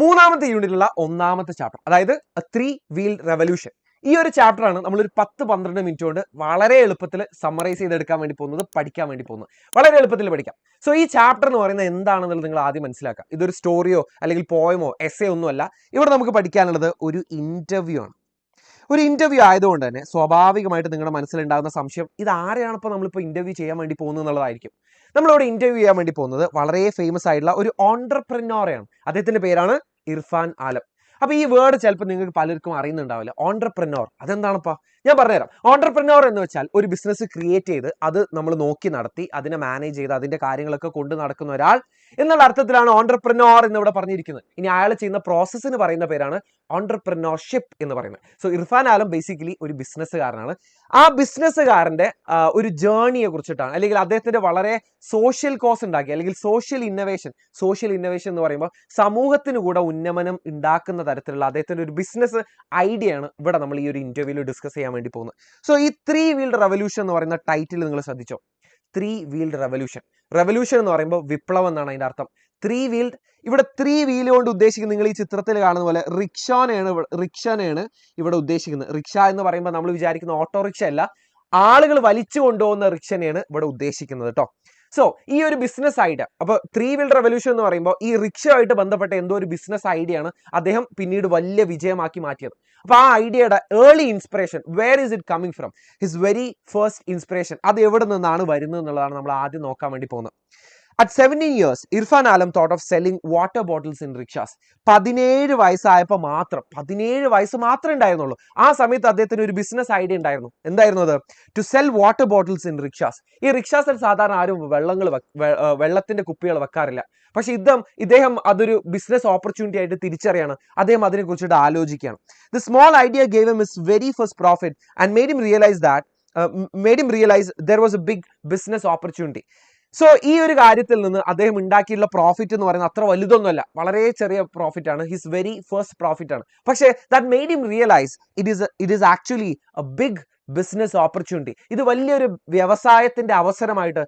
മൂന്നാമത്തെ യൂണിറ്റിലുള്ള ഒന്നാമത്തെ ചാപ്റ്റർ, അതായത് ത്രീ വീൽഡ് റെവല്യൂഷൻ. ഈ ഒരു ചാപ്റ്ററാണ് നമ്മളൊരു 10-12 മിനിറ്റ് കൊണ്ട് വളരെ എളുപ്പത്തിൽ സമ്മറൈസ് ചെയ്തെടുക്കാൻ വേണ്ടി പോകുന്നത്, പഠിക്കാൻ വേണ്ടി പോകുന്നത്. വളരെ എളുപ്പത്തിൽ പഠിക്കാം. സോ ഈ ചാപ്റ്റർ എന്ന് പറയുന്നത് എന്താണെന്നുള്ളത് നിങ്ങൾ ആദ്യം മനസ്സിലാക്കാം. ഇതൊരു സ്റ്റോറിയോ അല്ലെങ്കിൽ പോയമോ എസ്സേ ഒന്നുമല്ല. ഇവിടെ നമുക്ക് പഠിക്കാനുള്ളത് ഒരു ഇന്റർവ്യൂ ആണ്. ഒരു ഇന്റർവ്യൂ ആയതുകൊണ്ട് തന്നെ സ്വാഭാവികമായിട്ട് നിങ്ങളുടെ മനസ്സിലുണ്ടാകുന്ന സംശയം, ഇത് ആരെയാണ് ഇപ്പോൾ നമ്മളിപ്പോൾ ഇന്റർവ്യൂ ചെയ്യാൻ വേണ്ടി പോകുന്നത് എന്നുള്ളതായിരിക്കും. നമ്മളിവിടെ ഇന്റർവ്യൂ ചെയ്യാൻ വേണ്ടി പോകുന്നത് വളരെ ഫേമസ് ആയിട്ടുള്ള ഒരു ഓൺട്രപ്രനോറെയാണ്. അദ്ദേഹത്തിന്റെ പേരാണ് ഇർഫാൻ ആലം. അപ്പൊ ഈ വേർഡ് ചിലപ്പോൾ നിങ്ങൾക്ക് പലർക്കും അറിയുന്നുണ്ടാവില്ല. ഓൺട്രപ്രനോർ അതെന്താണപ്പാ? ഞാൻ പറഞ്ഞുതരാം. ഓൺട്രപ്രനോർ എന്ന് വെച്ചാൽ ഒരു ബിസിനസ് ക്രിയേറ്റ് ചെയ്ത് അത് നമ്മൾ നോക്കി നടത്തി അതിനെ മാനേജ് ചെയ്ത് അതിന്റെ കാര്യങ്ങളൊക്കെ കൊണ്ട് നടക്കുന്ന ഒരാൾ എന്നുള്ള അർത്ഥത്തിലാണ് ഓൺട്രപ്രനോർ എന്ന് ഇവിടെ പറഞ്ഞിരിക്കുന്നത്. ഇനി അയാൾ ചെയ്യുന്ന പ്രോസസ്സിന് പറയുന്ന പേരാണ് ഓൺട്രപ്രനോർഷിപ്പ് എന്ന് പറയുന്നത്. സോ ഇർഫാൻ ആലം ബേസിക്കലി ഒരു ബിസിനസ്സുകാരനാണ്. ആ ബിസിനസ്സുകാരന്റെ ഒരു ജേർണിയെ കുറിച്ചിട്ടാണ്, അല്ലെങ്കിൽ അദ്ദേഹത്തിന്റെ വളരെ സോഷ്യൽ കോസ് ഉണ്ടാക്കി, അല്ലെങ്കിൽ സോഷ്യൽ ഇന്നവേഷൻ എന്ന് പറയുമ്പോൾ സമൂഹത്തിന് കൂടെ ഉന്നമനം ഉണ്ടാക്കുന്ന തരത്തിലുള്ള അദ്ദേഹത്തിന്റെ ഒരു ബിസിനസ് ഐഡിയ ആണ് ഇവിടെ നമ്മൾ ഈ ഒരു ഇന്റർവ്യൂവിൽ ഡിസ്കസ് ചെയ്യാൻ വേണ്ടി പോകുന്നത്. സോ ഈ ത്രീ വീൽഡ് റെവല്യൂഷൻ എന്ന് പറയുന്ന ടൈറ്റിൽ നിങ്ങൾ ശ്രദ്ധിച്ചോ. Three wheeled revolution. റെവല്യൂഷൻ എന്ന് പറയുമ്പോൾ വിപ്ലവം എന്നാണ് അതിന്റെ അർത്ഥം. ത്രീ വീൽഡ്, ഇവിടെ ത്രീ വീല് കൊണ്ട് ഉദ്ദേശിക്കുന്നത് നിങ്ങൾ ഈ ചിത്രത്തിൽ കാണുന്ന പോലെ റിക്ഷനെയാണ് ഇവിടെ ഉദ്ദേശിക്കുന്നത്. റിക്ഷ എന്ന് പറയുമ്പോൾ നമ്മൾ വിചാരിക്കുന്ന ഓട്ടോറിക്ഷ അല്ല, ആളുകൾ വലിച്ചു കൊണ്ടുപോകുന്ന റിക്ഷനെയാണ് ഇവിടെ ഉദ്ദേശിക്കുന്നത് കേട്ടോ. സോ ഈ ഒരു ബിസിനസ് ഐഡിയ, അപ്പൊ ത്രീ വീൽഡ് റെവല്യൂഷൻ എന്ന് പറയുമ്പോൾ ഈ റിക്ഷയുമായിട്ട് ബന്ധപ്പെട്ട എന്തോ ഒരു ബിസിനസ് ഐഡിയ ആണ് അദ്ദേഹം പിന്നീട് വലിയ വിജയമാക്കി മാറ്റിയത്. അപ്പൊ ആ ഐഡിയയുടെ early inspiration, where is it coming from, his very first inspiration, അത് എവിടെ നിന്നാണ് വരുന്നത് എന്നുള്ളതാണ് നമ്മൾ ആദ്യം നോക്കാൻ വേണ്ടി പോകുന്നത്. At 17 years, Irfan Alam thought of selling water bottles in rickshaws. 17 വയസ്സായപ്പോൾ മാത്രം, 17 വയസ്സ് മാത്രമേ ഉണ്ടായിരുന്നുള്ളൂ. ആ സമയത്ത് അദ്ദേഹത്തിന് ഒരു ബിസിനസ് ഐഡിയ ഉണ്ടായിരുന്നു. എന്തായിരുന്നു അത്? To sell water bottles in rickshaws. ഈ റിക്ഷാസിൽ സാധാരണ ആരും വെള്ളത്തിന്റെ കുപ്പികൾ വെക്കാറില്ല. പക്ഷെ ഇദ്ദേഹം അതൊരു ബിസിനസ് ഓപ്പർച്യൂണിറ്റി ആയിട്ട് തിരിച്ചറിയാണ്. അദ്ദേഹം അതിനെ കുറിച്ചിട്ട് ആലോചിക്കുകയാണ്. The small idea gave him his very first profit and made him realise there was a big business opportunity. So ഈ ഒരു കാര്യത്തിൽ നിന്ന് അദ്ദേഹം ഉണ്ടാക്കിയുള്ള പ്രോഫിറ്റ് എന്ന് പറയുന്നത് അത്ര വലുതൊന്നുമല്ല, വളരെ ചെറിയ പ്രോഫിറ്റ് ആണ്. ഹിസ് വെരി ഫസ്റ്റ് പ്രോഫിറ്റ് ആണ്. പക്ഷേ that made him realise it is actually a big business opportunity. ഇത് വലിയൊരു വ്യവസായത്തിന്റെ അവസരമായിട്ട്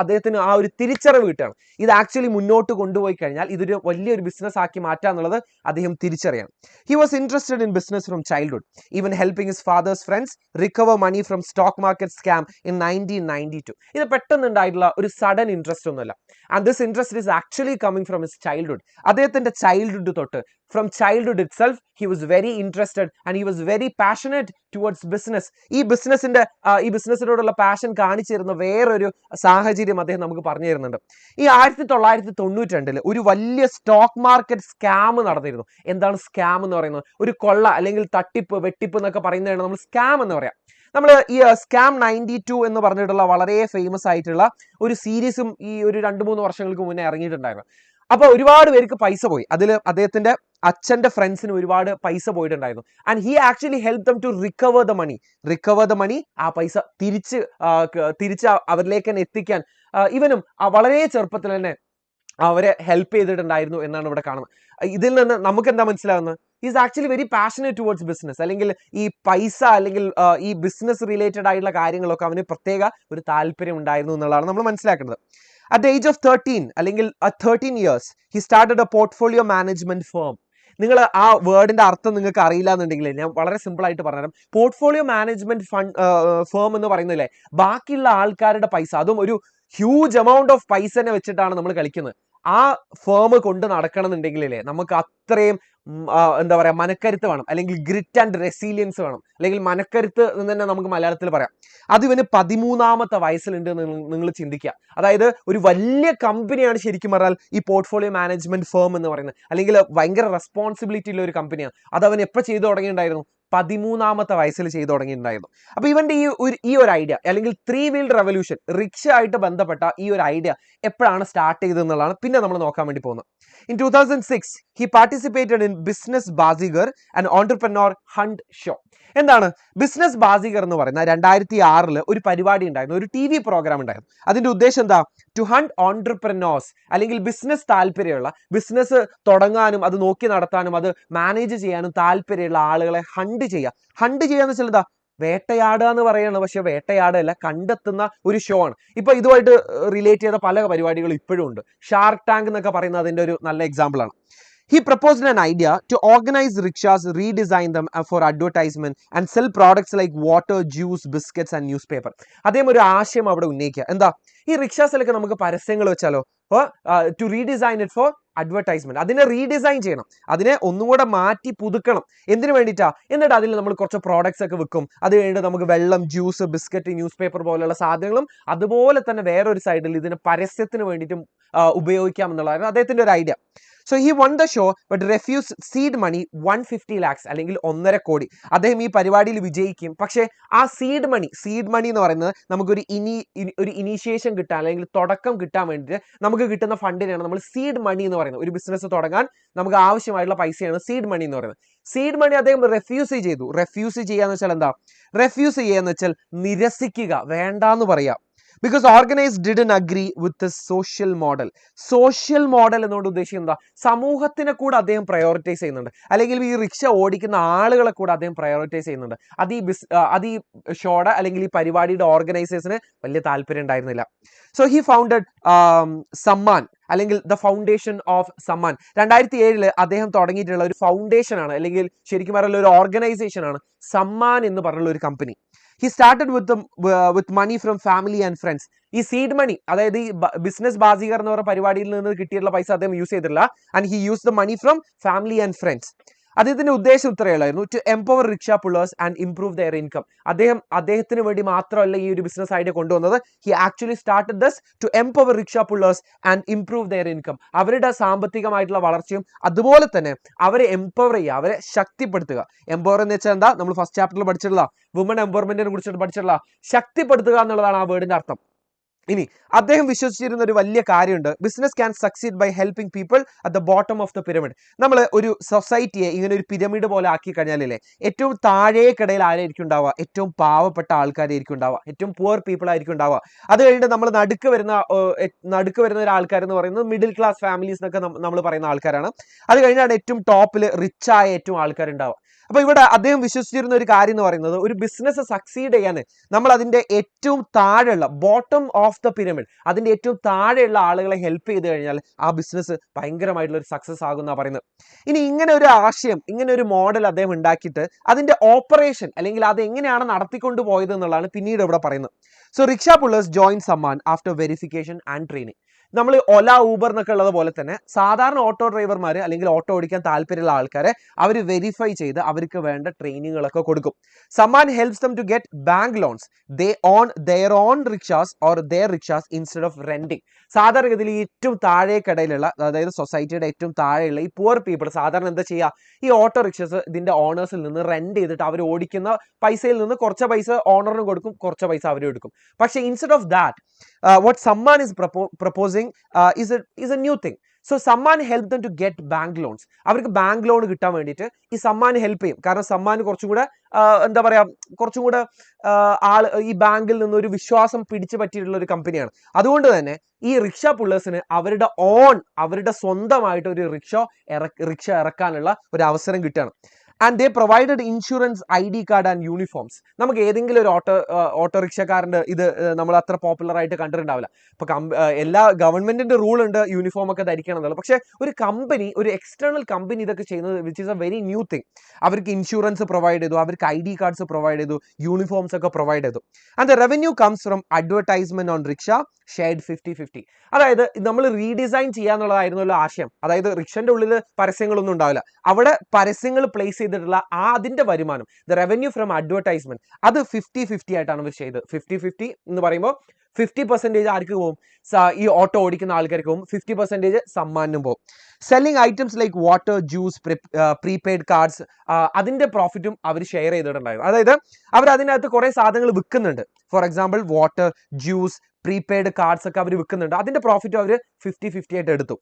അദ്ദേഹത്തിന് ആ ഒരു തിരിച്ചറിവ് കിട്ടുകയാണ്. ഇത് ആക്ച്വലി മുന്നോട്ട് കൊണ്ടുപോയി കഴിഞ്ഞാൽ ഇതൊരു വലിയൊരു ബിസിനസ് ആക്കി മാറ്റാന്നുള്ളത് അദ്ദേഹം തിരിച്ചറിയണം. He was interested in business from childhood, even helping his father's friends recover money from stock market scam in 1992. ഇത് പെട്ടെന്നുണ്ടായിട്ടുള്ള ഒരു സഡൻ ഇൻട്രസ്റ്റ് ഒന്നുമല്ല. And this interest is actually coming from his childhood. അദ്ദേഹത്തിന്റെ childhood തൊട്ട്, from childhood itself he was very interested and he was very passionate towards business. ഈ ബിസിനസ്സിനോടുള്ള passion കാണിച്ചിരുന്ന വേറൊരു സാഹചര്യം അദ്ദേഹം നമുക്ക് പറഞ്ഞു തരുന്നുണ്ട്. ഈ 1992 ഒരു വലിയ സ്റ്റോക്ക് മാർക്കറ്റ് സ്കാം നടന്നിരുന്നു. എന്താണ് സ്കാം എന്ന് പറയുന്നത്? ഒരു കൊള്ള അല്ലെങ്കിൽ തട്ടിപ്പ്, വെട്ടിപ്പ് എന്നൊക്കെ പറയുന്നതാണ് നമ്മൾ സ്കാം എന്ന് പറയാം. നമ്മൾ ഈ സ്കാം 92 എന്ന് പറഞ്ഞിട്ടുള്ള വളരെ ഫേമസ് ആയിട്ടുള്ള ഒരു സീരീസും ഈ ഒരു 2-3 വർഷങ്ങൾക്ക് മുന്നേ ഇറങ്ങിയിട്ടുണ്ടായിരുന്നു. അപ്പൊ ഒരുപാട് പേർക്ക് പൈസ പോയി. അതിൽ അദ്ദേഹത്തിന്റെ അച്ഛന്റെ ഫ്രണ്ട്സിന് ഒരുപാട് പൈസ പോയിട്ടുണ്ടായിരുന്നു. And he actually help them to recover the money. ആ പൈസ തിരിച്ച് അവരിലേക്ക് തന്നെ എത്തിക്കാൻ ഇവനും വളരെ ചെറുപ്പത്തിൽ തന്നെ അവരെ ഹെൽപ്പ് ചെയ്തിട്ടുണ്ടായിരുന്നു എന്നാണ് ഇവിടെ കാണുന്നത്. ഇതിൽ നിന്ന് നമുക്ക് എന്താ മനസ്സിലാവുന്നത്? Is actually very passionate towards business. അല്ലെങ്കിൽ ഈ പൈസ അല്ലെങ്കിൽ ഈ ബിസിനസ് റിലേറ്റഡ് ആയിട്ടുള്ള കാര്യങ്ങളൊക്കെ അവന് പ്രത്യേക ഒരു താല്പര്യം ഉണ്ടായിരുന്നു എന്നുള്ളതാണ് നമ്മൾ മനസ്സിലാക്കുന്നത്. At the age of 13, അല്ലെങ്കിൽ 13 years, he started a portfolio management firm. നിങ്ങൾ ആ വേർഡിന്റെ അർത്ഥം നിങ്ങൾക്ക് അറിയില്ല എന്നുണ്ടെങ്കിൽ ഞാൻ വളരെ സിമ്പിൾ ആയിട്ട് പറഞ്ഞുതരാം. പോർട്ട്ഫോളിയോ മാനേജ്മെന്റ് ഫേം എന്ന് പറയുന്നില്ലേ, ബാക്കിയുള്ള ആൾക്കാരുടെ പൈസ, അതും ഒരു ഹ്യൂജ് എമൗണ്ട് ഓഫ് പൈസനെ വെച്ചിട്ടാണ് നമ്മൾ കളിക്കുന്നത്. ആ ഫേം കൊണ്ട് നടക്കണം എന്നുണ്ടെങ്കിലേ നമുക്ക് അത്രയും എന്താ പറയാ മനക്കരുത്ത് വേണം, അല്ലെങ്കിൽ ഗ്രിറ്റ് ആൻഡ് റെസീലിയൻസ് വേണം, അല്ലെങ്കിൽ മനക്കരുത്ത് എന്ന് തന്നെ നമുക്ക് മലയാളത്തിൽ പറയാം. അത് ഇവന് 13ാമത്തെ വയസ്സിലുണ്ട് നിങ്ങൾ ചിന്തിക്കുക. അതായത് ഒരു വലിയ കമ്പനിയാണ് ശരിക്കും പറഞ്ഞാൽ ഈ പോർട്ട്ഫോളിയോ മാനേജ്മെന്റ് ഫേം എന്ന് പറയുന്നത്, അല്ലെങ്കിൽ ഭയങ്കര റെസ്പോൺസിബിലിറ്റി ഉള്ള ഒരു കമ്പനിയാണ്. അത് അവൻ എപ്പോൾ ചെയ്തു തുടങ്ങിയിട്ടുണ്ടായിരുന്നു? 13ാമത്തെ വയസ്സിൽ ചെയ്തു തുടങ്ങിയിട്ടുണ്ടായിരുന്നു. അപ്പൊ ഇവന്റെ ഈ ഒരു ഐഡിയ, അല്ലെങ്കിൽ ത്രീ വീൽഡ് റെവല്യൂഷൻ, റിക്ഷ ആയിട്ട് ബന്ധപ്പെട്ട ഈ ഒരു ഐഡിയ എപ്പോഴാണ് സ്റ്റാർട്ട് ചെയ്തതെന്നുള്ളതാണ് പിന്നെ നമ്മൾ നോക്കാൻ വേണ്ടി പോകുന്നത്. In 2006, he participated in Business Bazigar, an entrepreneur hunt show. എന്താണ് ബിസിനസ് ബാസിഗർ എന്ന് പറയുന്ന 2006 ഒരു പരിപാടി ഉണ്ടായിരുന്നു, ഒരു TV പ്രോഗ്രാം ഉണ്ടായിരുന്നു. അതിന്റെ ഉദ്ദേശം എന്താ? ടു ഹണ്ട് ഓൺട്രപ്രനോഴ്സ്, അല്ലെങ്കിൽ ബിസിനസ് താല്പര്യമുള്ള, ബിസിനസ് തുടങ്ങാനും അത് നോക്കി നടത്താനും അത് മാനേജ് ചെയ്യാനും താല്പര്യമുള്ള ആളുകളെ ഹണ്ട് ചെയ്യാന്ന് വെച്ചാൽ എന്താ? വേട്ടയാടുക എന്ന് പറയുന്നത്. പക്ഷെ വേട്ടയാടല്ല, കണ്ടെത്തുന്ന ഒരു ഷോ ആണ്. ഇപ്പൊ ഇതുമായിട്ട് റിലേറ്റ് ചെയ്ത പല പരിപാടികളും ഇപ്പോഴും ഉണ്ട്. ഷാർക്ക് ടാങ്ക് എന്നൊക്കെ പറയുന്നത് അതിന്റെ ഒരു നല്ല എക്സാമ്പിൾ ആണ്. He proposed an idea to organize rickshaws, redesign them for advertisement and sell products like water, juice, biscuits and newspaper. അദ്ദേഹം ഒരു ആശയം അവിടെ ഉന്നയിക്കുക. എന്താ, ഈ റിക്ഷാസിലൊക്കെ നമുക്ക് പരസ്യങ്ങൾ വെച്ചാലോ, to redesign it for advertisement. അതിനെ റീഡിസൈൻ ചെയ്യണം, അതിനെ ഒന്നുകൂടെ മാറ്റി പുതുക്കണം. എന്തിനു വേണ്ടിയിട്ടാ? എന്നിട്ട് അതിൽ നമ്മൾ കുറച്ച് പ്രോഡക്ട്സ് ഒക്കെ വെക്കും. അത് കഴിഞ്ഞിട്ട് നമുക്ക് വെള്ളം, ജ്യൂസ്, ബിസ്ക്കറ്റ്, ന്യൂസ് പേപ്പർ പോലുള്ള സാധനങ്ങളും അതുപോലെ തന്നെ വേറൊരു സൈഡിൽ ഇതിന് പരസ്യത്തിന് വേണ്ടിയിട്ടും ഉപയോഗിക്കാം എന്നുള്ളതാണ് അദ്ദേഹത്തിന്റെ ഒരു idea. So he won the show but refused seed money 150 lakhs അല്ലെങ്കിൽ 1.5 കോടി. അദ്ദേഹം ഈ പരിപാടിയിൽ വിജയിക്കും, പക്ഷേ ആ സീഡ് മണി എന്ന് പറയുന്നത് നമുക്കൊരു ഇനീഷ്യേഷൻ കിട്ടാൻ അല്ലെങ്കിൽ തുടക്കം കിട്ടാൻ വേണ്ടിയിട്ട് നമുക്ക് കിട്ടുന്ന ഫണ്ടിനെയാണ് നമ്മൾ സീഡ് മണി എന്ന് പറയുന്നത്. ഒരു ബിസിനസ് തുടങ്ങാൻ നമുക്ക് ആവശ്യമായിട്ടുള്ള പൈസയാണ് സീഡ് മണി എന്ന് പറയുന്നത്. സീഡ് മണി അദ്ദേഹം റെഫ്യൂസ് ചെയ്തു. റെഫ്യൂസ് ചെയ്യാന്ന് വെച്ചാൽ എന്താ? റെഫ്യൂസ് ചെയ്യാന്ന് വെച്ചാൽ നിരസിക്കുക, വേണ്ടാന്ന് പറയാം. Because organized didn't agree with the social model. Social model എന്നോട് ഉദ്ദേശിക്കുന്നത് എന്താ? സമൂഹത്തിനെ കൂടെ അദ്ദേഹം പ്രയോറിറ്റൈസ് ചെയ്യുന്നുണ്ട്, അല്ലെങ്കിൽ ഈ റിക്ഷ ഓടിക്കുന്ന ആളുകളെ കൂടെ അദ്ദേഹം പ്രയോറിറ്റൈസ് ചെയ്യുന്നുണ്ട്. അത് ഈ ഷോയുടെ അല്ലെങ്കിൽ ഈ പരിപാടിയുടെ ഓർഗനൈസേഴ്സിന് വലിയ താല്പര്യം ഉണ്ടായിരുന്നില്ല. സോ ഹി ഫൗണ്ടഡ് സമ്മാൻ അല്ലെങ്കിൽ ദ ഫൗണ്ടേഷൻ ഓഫ് സമ്മാൻ. 2007 അദ്ദേഹം തുടങ്ങിയിട്ടുള്ള ഒരു ഫൗണ്ടേഷൻ ആണ്, അല്ലെങ്കിൽ ശരിക്കും പറയുന്ന ഒരു ഓർഗനൈസേഷൻ ആണ് സമ്മാൻ എന്ന് പറഞ്ഞുള്ള ഒരു company. He started with money from family and friends. ഈ സീഡ് മണി, അതായത് ഈ ബിസിനസ് ബാസികർ എന്ന് പറയുന്ന പരിപാടിയിൽ നിന്ന് കിട്ടിയിട്ടുള്ള പൈസ അദ്ദേഹം യൂസ് ചെയ്തിട്ടില്ല. And he use the money from family and friends. അദ്ദേഹത്തിന്റെ ഉദ്ദേശം ഇത്രയുള്ളായിരുന്നു, to empower rickshaw pullers and improve their income. അദ്ദേഹത്തിന് വേണ്ടി മാത്രമല്ല ഈ ഒരു ബിസിനസ് ഐഡിയ കൊണ്ടുവന്നത്. He actually started this to empower rickshaw pullers and improve their income. അവരുടെ സാമ്പത്തികമായിട്ടുള്ള വളർച്ചയും അതുപോലെ തന്നെ അവരെ എംപവർ ചെയ്യുക, അവരെ ശക്തിപ്പെടുത്തുക. എംപവർ എന്ന് വെച്ചാൽ എന്താ? നമ്മൾ ഫസ്റ്റ് ചാപ്റ്ററിൽ പഠിച്ചിട്ടുള്ള വുമൺ എംപവർമെന്റിനെ കുറിച്ചിട്ട് പഠിച്ചിട്ടുള്ള ശക്തിപ്പെടുത്തുക എന്നുള്ളതാണ് ആ വേർഡിന്റെ അർത്ഥം. ഇനി അദ്ദേഹം വിശ്വസിച്ചിരുന്ന ഒരു വലിയ കാര്യമുണ്ട്, business can succeed by helping people at the bottom of the pyramid. നമ്മൾ ഒരു സൊസൈറ്റിയെ ഇങ്ങനെ ഒരു പിരമിഡ് പോലെ ആക്കി കഴിഞ്ഞാലേ ഏറ്റവും താഴേക്കിടയിൽ ആരായിരിക്കും ഉണ്ടാവുക? ഏറ്റവും പാവപ്പെട്ട ആൾക്കാരായിരിക്കും ഉണ്ടാവുക, ഏറ്റവും പുവർ പീപ്പിൾ ആയിരിക്കും ഉണ്ടാവുക. അത് കഴിഞ്ഞിട്ട് നമ്മൾ നടുക്ക് വരുന്ന ഒരു ആൾക്കാർ എന്ന് പറയുന്നത് മിഡിൽ ക്ലാസ് ഫാമിലീസ് എന്നൊക്കെ നമ്മൾ പറയുന്ന ആൾക്കാരാണ്. അത് കഴിഞ്ഞാണ് ഏറ്റവും ടോപ്പിൽ റിച്ചായ ഏറ്റവും ആൾക്കാരുണ്ടാവുക. അപ്പൊ ഇവിടെ അദ്ദേഹം വിശ്വസിച്ചിരുന്ന ഒരു കാര്യം എന്ന് പറയുന്നത്, ഒരു ബിസിനസ് സക്സീഡ് ചെയ്യാൻ നമ്മൾ അതിന്റെ ഏറ്റവും താഴെയുള്ള ബോട്ടം ഓഫ് ദ പിരമിഡ്, അതിന്റെ ഏറ്റവും താഴെയുള്ള ആളുകളെ ഹെൽപ്പ് ചെയ്ത് കഴിഞ്ഞാൽ ആ ബിസിനസ് ഭയങ്കരമായിട്ടുള്ള ഒരു സക്സസ് ആകുന്ന പറയുന്നത്. ഇനി ഇങ്ങനെ ഒരു ആശയം, ഇങ്ങനെ ഒരു മോഡൽ അദ്ദേഹം ഉണ്ടാക്കിയിട്ട് അതിന്റെ ഓപ്പറേഷൻ അല്ലെങ്കിൽ അത് എങ്ങനെയാണ് നടത്തിക്കൊണ്ട് പോയത് എന്നുള്ളതാണ് പിന്നീട് ഇവിടെ പറയുന്നത്. So rickshaw pullers join Samman after verification and training. നമ്മൾ ഒല, ഊബർ എന്നൊക്കെ ഉള്ളത് പോലെ തന്നെ സാധാരണ ഓട്ടോ ഡ്രൈവർമാർ അല്ലെങ്കിൽ ഓട്ടോ ഓടിക്കാൻ താല്പര്യമുള്ള ആൾക്കാരെ അവർ വെരിഫൈ ചെയ്ത് അവർക്ക് വേണ്ട ട്രെയിനിങ്ങുകളൊക്കെ കൊടുക്കും. Sammaan helps them to get bank loans. They own their own rickshaws or their rickshaws instead of renting. സാധാരണഗതിയിൽ ഏറ്റവും താഴേക്കടയിലുള്ള, അതായത് സൊസൈറ്റിയുടെ ഏറ്റവും താഴെയുള്ള ഈ പുവർ പീപ്പിൾ സാധാരണ എന്താ ചെയ്യുക? ഈ ഓട്ടോ റിക്ഷാസ് ഇതിന്റെ ഓണേഴ്സിൽ നിന്ന് റെന്റ് ചെയ്തിട്ട് അവർ ഓടിക്കുന്ന പൈസയിൽ നിന്ന് കുറച്ച് പൈസ ഓണറിന് കൊടുക്കും, കുറച്ച് പൈസ അവരും എടുക്കും. പക്ഷേ instead of that, what Samman is proposing is a new thing. So Samman help them to get bank loans. അവർക്ക് ബാങ്ക് ലോൺ കിട്ടാൻ വേണ്ടിയിട്ട് ഈ സമ്മാൻ ഹെൽപ്പ് ചെയ്യും. കാരണം സമ്മാൻ കുറച്ചും കൂടെ എന്താ പറയാ, കുറച്ചും കൂടെ ഈ ബാങ്കിൽ നിന്ന് ഒരു വിശ്വാസം പിടിച്ചു പറ്റിയിട്ടുള്ള ഒരു കമ്പനിയാണ്. അതുകൊണ്ട് തന്നെ ഈ റിക്ഷ പുള്ളേഴ്സിന് അവരുടെ സ്വന്തമായിട്ട് ഒരു റിക്ഷ ഇറക്കാനുള്ള ഒരു അവസരം കിട്ടുകയാണ്. And they provided insurance, ID card and uniforms. നമുക്ക് ഏതെങ്കിലും ഒരു ഓട്ടോറിക്ഷക്കാരൻ്റെ ഇത് നമ്മൾ അത്ര പോപ്പുലർ ആയിട്ട് കണ്ടിട്ടുണ്ടാവില്ല. ഇപ്പൊ എല്ലാ ഗവൺമെന്റിന്റെ റൂൾ ഉണ്ട് യൂണിഫോം ഒക്കെ ധരിക്കണം എന്നുള്ളത്. പക്ഷെ ഒരു കമ്പനി, ഒരു എക്സ്റ്റേണൽ കമ്പനി ഇതൊക്കെ ചെയ്യുന്നത് which is A very new thing. അവർക്ക് ഇൻഷുറൻസ് പ്രൊവൈഡ് ചെയ്തു, അവർക്ക് ID കാർഡ്സ് പ്രൊവൈഡ് ചെയ്തു, യൂണിഫോംസ് ഒക്കെ പ്രൊവൈഡ് ചെയ്തു. And the revenue comes from advertisement on rickshaw shared 50-50. അതായത് നമ്മൾ റീഡിസൈൻ ചെയ്യാന്നുള്ളതായിരുന്നല്ലോ ആശയം. അതായത് റിക്ഷന്റെ ഉള്ളിൽ പരസ്യങ്ങളൊന്നും ഉണ്ടാവില്ല, അവിടെ പരസ്യങ്ങൾ പ്ലേസ് ചെയ്തിട്ടുള്ള അതിന്റെ വരുമാനം, ദ റവന്യൂ ഫ്രം അഡ്വർടൈസ്മെന്റ്, അത് 50-50 ആയിട്ടാണ് ഇവർ ചെയ്തത്. 50-50 എന്ന് പറയുമ്പോൾ 50% ആർക്ക് പോകും? ഈ ഓട്ടോ ഓടിക്കുന്ന ആൾക്കാർക്ക് പോകും, 50% സമ്മാനും പോകും. Selling items like water, juice, prepaid cards, അതിന്റെ പ്രോഫിറ്റും അവർ ഷെയർ ചെയ്തിട്ടുണ്ടായിരുന്നു. അതായത് അവർ അതിനകത്ത് കുറെ സാധനങ്ങൾ വിൽക്കുന്നുണ്ട്. For example water, juice, prepaid cards ഒക്കെ അവർ വിൽക്കുന്നുണ്ട്. അതിന്റെ പ്രോഫിറ്റും അവർ 50-50 ആയിട്ട് എടുത്തു.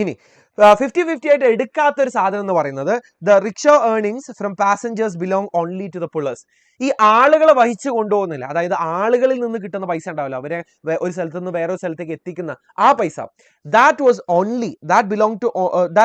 ഇനി 50-50 ആയിട്ട് എടുക്കാത്തൊരു സാധനം എന്ന് പറയുന്നത്, the rickshaw earnings from passengers belong only to the pullers. ഈ ആളുകളെ വഹിച്ചു കൊണ്ടുപോകുന്നില്ല, അതായത് ആളുകളിൽ നിന്ന് കിട്ടുന്ന പൈസ ഉണ്ടാവില്ല, അവരെ ഒരു സ്ഥലത്ത് നിന്ന് വേറൊരു സ്ഥലത്തേക്ക് എത്തിക്കുന്ന ആ പൈസ, that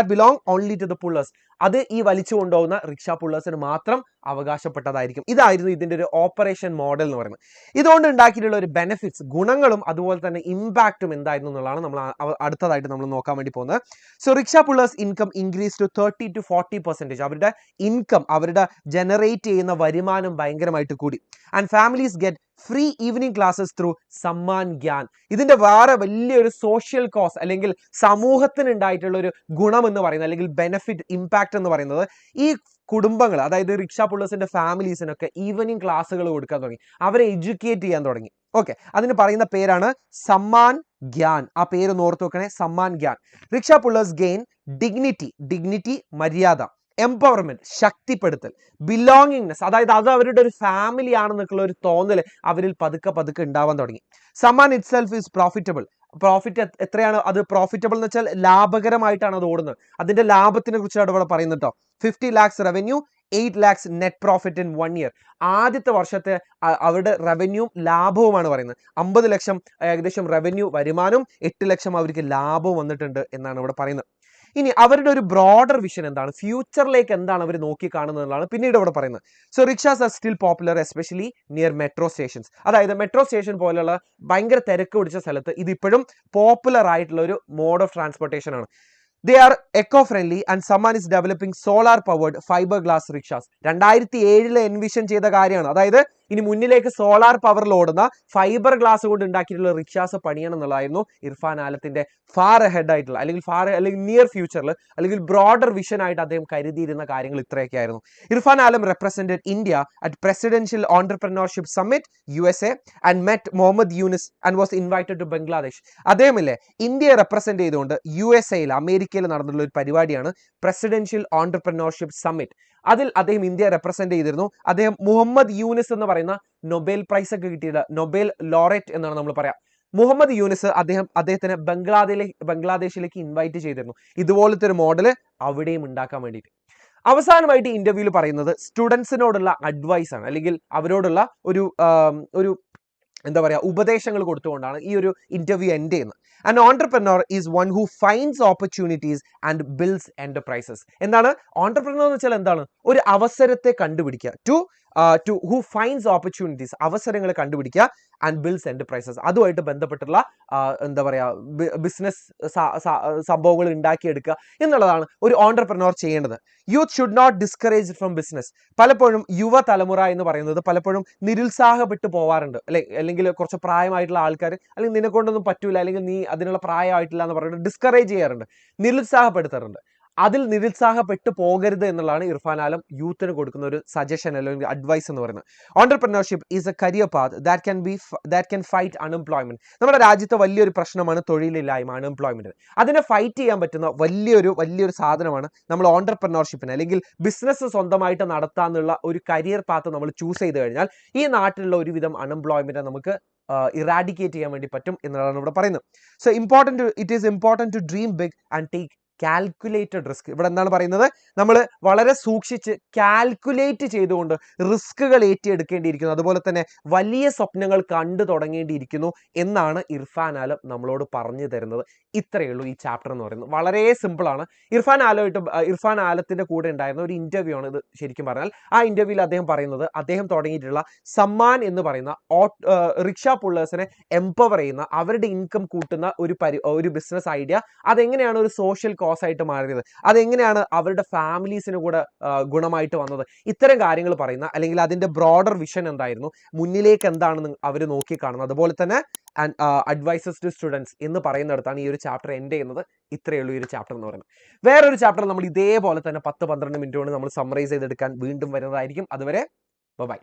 belong only to the pullers. അത് ഈ വലിച്ചു കൊണ്ടുപോകുന്ന റിക്ഷ പുള്ളേഴ്സിന് മാത്രം അവകാശപ്പെട്ടതായിരിക്കും. ഇതായിരുന്നു ഇതിന്റെ ഒരു ഓപ്പറേഷൻ മോഡൽ എന്ന് പറയുന്നത്. ഇതുകൊണ്ട് ഉണ്ടാക്കിയിട്ടുള്ള ഒരു ബെനിഫിറ്റ്സ്, ഗുണങ്ങളും അതുപോലെ തന്നെ ഇമ്പാക്റ്റും എന്തായിരുന്നു എന്നുള്ളതാണ് നമ്മൾ അടുത്തതായിട്ട് നമ്മൾ നോക്കാൻ വേണ്ടി പോകുന്നത്. So rickshaw pullers income increase to 30-40%. അവരുടെ ഇൻകം, അവരുടെ ജനറേറ്റ് ചെയ്യുന്ന വരുമാനം ഭയങ്കരമായിട്ട് കൂടി. And families get free evening classes through Sammaan Gyan. ഇതിന്റെ വേറെ വലിയൊരു സോഷ്യൽ കോസ് അല്ലെങ്കിൽ സമൂഹത്തിന് ഉണ്ടായിട്ടുള്ള ഒരു ഗുണം എന്ന് പറയുന്നത്, അല്ലെങ്കിൽ ബെനിഫിറ്റ്, ഇമ്പാക്ട് എന്ന് പറയുന്നത്, ഈ കുടുംബങ്ങൾ, അതായത് റിക്ഷ പുള്ളേഴ്സിന്റെ ഫാമിലീസിനൊക്കെ ഈവനിങ് ക്ലാസ്സുകൾ കൊടുക്കാൻ തുടങ്ങി, അവരെ എഡ്യൂക്കേറ്റ് ചെയ്യാൻ തുടങ്ങി. ഓക്കെ, അതിന് പറയുന്ന പേരാണ് സമ്മാൻ ഗ്യാൻ. ആ പേര് ഓർത്ത് വെക്കണേ, Samman Gyan. Rickshaw pullers gain dignity, മര്യാദ, എംപവർമെന്റ്, ശക്തിപ്പെടുത്തൽ, ബിലോങ്ങിങ്നെസ്, അതായത് അത് അവരുടെ ഒരു ഫാമിലി ആണെന്നൊക്കെയുള്ള ഒരു തോന്നൽ അവരിൽ പതുക്കെ ഉണ്ടാവാൻ തുടങ്ങി. Samman it self is profitable. Profit എത്രയാണ്? അത് പ്രോഫിറ്റബിൾ എന്ന് വെച്ചാൽ ലാഭകരമായിട്ടാണ് അത് ഓടുന്നത്. അതിന്റെ ലാഭത്തിനെ കുറിച്ചാണ് ഇവിടെ പറയുന്നത് കേട്ടോ. 50 lakhs revenue, 8 lakhs net profit in 1 year. ആദ്യത്തെ വർഷത്തെ അവരുടെ റവന്യൂവും ലാഭവുമാണ് പറയുന്നത്. 50 ലക്ഷം ഏകദേശം റവന്യൂ വരുമാനവും 8 ലക്ഷം അവർക്ക് ലാഭവും വന്നിട്ടുണ്ട് എന്നാണ് ഇവിടെ പറയുന്നത്. ഇനി അവരുടെ ഒരു ബ്രോഡർ വിഷൻ എന്താണ്, ഫ്യൂച്ചറിലേക്ക് എന്താണ് അവർ നോക്കി കാണുന്നതാണ് പിന്നീട് ഇവിടെ പറയുന്നത്. So rickshaws are still popular especially near metro stations. അതായത് മെട്രോ സ്റ്റേഷൻ പോലെയുള്ള ഭയങ്കര തിരക്ക് പിടിച്ച സ്ഥലത്ത് ഇത് ഇപ്പോഴും പോപ്പുലർ ആയിട്ടുള്ള ഒരു മോഡ് ഓഫ് ട്രാൻസ്പോർട്ടേഷൻ ആണ്. They are eco-friendly and Samman is developing solar-powered fiberglass rickshaws. 2007 envision ചെയ്ത കാര്യമാണ്. അതായത് ഇനി മുന്നിലേക്ക് സോളാർ പവറിൽ ഓടുന്ന ഫൈബർ ഗ്ലാസ് കൊണ്ട് ഉണ്ടാക്കിയിട്ടുള്ള റിക്ഷാസ് പണിയണം എന്നുള്ളതായിരുന്നു ഇർഫാൻ ആലത്തിന്റെ ഫാർ അഹെഡ് ആയിട്ടുള്ള, അല്ലെങ്കിൽ നിയർ ഫ്യൂച്ചറിൽ, അല്ലെങ്കിൽ ബ്രോഡർ വിഷൻ ആയിട്ട് അദ്ദേഹം കരുതിയിരുന്ന കാര്യങ്ങൾ ഇത്രയൊക്കെ ആയിരുന്നു. Irfan Alam represented India at presidential entrepreneurship summit USA and met Muhammad Yunus and was invited to Bangladesh. അദ്ദേഹമില്ലേ ഇന്ത്യയെ റെപ്രസെന്റ് ചെയ്തുകൊണ്ട് USA-യിൽ, അമേരിക്കയിൽ നടന്നിട്ടുള്ള ഒരു പരിപാടിയാണ് പ്രസിഡൻഷ്യൽ ഓൺടർപ്രനോർഷിപ്പ് സമ്മിറ്റ്. അതിൽ അദ്ദേഹം ഇന്ത്യയെ റെപ്രസെന്റ് ചെയ്തിരുന്നു. അദ്ദേഹം മുഹമ്മദ് യൂനിസ് എന്ന് പറയുന്ന നൊബേൽ പ്രൈസ് ഒക്കെ കിട്ടിയത്, നൊബേൽ ലോറേറ്റ് എന്നാണ് നമ്മൾ പറയാം. മുഹമ്മദ് യൂനിസ് അദ്ദേഹത്തിന് ബംഗ്ലാദേശിലേക്ക് ഇൻവൈറ്റ് ചെയ്തിരുന്നു, ഇതുപോലത്തെ ഒരു മോഡൽ അവിടെയും ഉണ്ടാക്കാൻ വേണ്ടിയിട്ട്. അവസാനമായിട്ട് ഇന്റർവ്യൂവിൽ പറയുന്നത് സ്റ്റുഡൻസിനോടുള്ള അഡ്വൈസ് ആണ്, അല്ലെങ്കിൽ അവരോടുള്ള ഒരു എന്താ പറയുക, ഉപദേശങ്ങൾ കൊടുത്തുകൊണ്ടാണ് ഈ ഒരു ഇന്റർവ്യൂ എൻഡ് ചെയ്യുന്നത്. An entrepreneur is one who finds opportunities and builds enterprises. എന്താണ് entrepreneur എന്ന് വെച്ചാൽ? എന്താണ്? ഒരു അവസരത്തെ കണ്ടുപിടിക്കുക. To who finds opportunities, അവസരങ്ങളെ കണ്ടുപിടിക്കുക, ആൻഡ് ബിൽഡ്സ് എന്റർപ്രൈസസ്, അതുമായിട്ട് ബന്ധപ്പെട്ടുള്ള എന്താ പറയുക, ബിസിനസ് സംഭവങ്ങൾ ഉണ്ടാക്കിയെടുക്കുക എന്നുള്ളതാണ് ഒരു ഓൺടർപ്രനോർ ചെയ്യേണ്ടത്. Youth should not discourage from business. പലപ്പോഴും യുവതലമുറ എന്ന് പറയുന്നത് പലപ്പോഴും നിരുത്സാഹപ്പെട്ടു പോവാറുണ്ട്, അല്ലെങ്കിൽ കുറച്ച് പ്രായമായിട്ടുള്ള ആൾക്കാർ, അല്ലെങ്കിൽ നിന്നെ കൊണ്ടൊന്നും പറ്റൂല, അല്ലെങ്കിൽ നീ അതിനുള്ള പ്രായമായിട്ടില്ല എന്ന് പറയുന്നത് ഡിസ്കറേജ് ചെയ്യാറുണ്ട്, നിരുത്സാഹപ്പെടുത്താറുണ്ട്. അതിൽ നിരുത്സാഹപ്പെട്ടു പോകരുത് എന്നുള്ളതാണ് ഇർഫാൻ ആലം യൂത്തിന് കൊടുക്കുന്ന ഒരു സജഷൻ അല്ലെങ്കിൽ അഡ്വൈസ് എന്ന് പറയുന്നത്. Entrepreneurship is a career path that can fight unemployment. നമ്മുടെ രാജ്യത്തെ വലിയൊരു പ്രശ്നമാണ് തൊഴിലില്ലായ്മ, അൺഎംപ്ലോയ്മെന്റ്. അതിനെ ഫൈറ്റ് ചെയ്യാൻ പറ്റുന്ന വലിയൊരു സാധനമാണ് നമ്മൾ ഓൺടർപ്രനർഷിപ്പിനെ, അല്ലെങ്കിൽ ബിസിനസ് സ്വന്തമായിട്ട് നടത്താനുള്ള ഒരു കരിയർ പാത്ത് നമ്മൾ ചൂസ് ചെയ്ത് കഴിഞ്ഞാൽ ഈ നാട്ടിലുള്ള ഒരുവിധം അൺഎംപ്ലോയ്മെന്റ് നമുക്ക് ഇറാഡിക്കേറ്റ് ചെയ്യാൻ വേണ്ടി പറ്റും എന്നുള്ളതാണ് ഇവിടെ പറയുന്നത്. So it is important to dream big and take calculated risk. ഇവിടെ എന്താണ് പറയുന്നത്? നമ്മൾ വളരെ സൂക്ഷിച്ച് കാൽക്കുലേറ്റ് ചെയ്തുകൊണ്ട് റിസ്കുകൾ ഏറ്റെടുക്കേണ്ടിയിരിക്കുന്നു, അതുപോലെ തന്നെ വലിയ സ്വപ്നങ്ങൾ കണ്ടു തുടങ്ങേണ്ടിയിരിക്കുന്നു എന്നാണ് ഇർഫാൻ ആലം നമ്മളോട് പറഞ്ഞു തരുന്നത്. ഇത്രയേ ഉള്ളൂ ഈ ചാപ്റ്റർ എന്ന് പറയുന്നത്. വളരെ സിമ്പിളാണ്. ഇർഫാൻ ആലത്തിന്റെ കൂടെ ഉണ്ടായിരുന്ന ഒരു ഇന്റർവ്യൂ ആണ് ഇത് ശരിക്കും പറഞ്ഞാൽ. ആ ഇന്റർവ്യൂവിൽ അദ്ദേഹം പറയുന്നത്, അദ്ദേഹം തുടങ്ങിയിട്ടുള്ള സമ്മാൻ എന്ന് പറയുന്ന റിക്ഷ പുള്ളേഴ്സിനെ എംപവർ ചെയ്യുന്ന, അവരുടെ ഇൻകം കൂട്ടുന്ന ഒരു ബിസിനസ് ഐഡിയ, അതെങ്ങനെയാണ് ഒരു സോഷ്യൽ കോസ് ആയിട്ട് മാറിയത്, അതെങ്ങനെയാണ് അവരുടെ ഫാമിലീസിന് കൂടെ ഗുണമായിട്ട് വന്നത്, ഇത്തരം കാര്യങ്ങൾ പറയുന്ന, അല്ലെങ്കിൽ അതിന്റെ ബ്രോഡർ വിഷൻ എന്തായിരുന്നു, മുന്നിലേക്ക് എന്താണെന്ന് അവർ നോക്കിക്കാണുന്നത്, അതുപോലെ തന്നെ അഡ്വൈസസ് ടു സ്റ്റുഡൻസ് എന്ന് പറയുന്നിടത്താണ് ഈ ഒരു ചാപ്റ്റർ എൻഡ് ചെയ്യുന്നത്. ഇത്രയേ ഉള്ളൂ ഈ ഒരു ചാപ്റ്റർ എന്ന് പറയുന്നത്. വേറൊരു ചാപ്റ്റർ നമ്മൾ ഇതേപോലെ തന്നെ 10-12 മിനിറ്റ് കൊണ്ട് നമ്മൾ സമ്മറൈസ് ചെയ്തെടുക്കാൻ വീണ്ടും വരുന്നതായിരിക്കും. അതുവരെ ബൈ.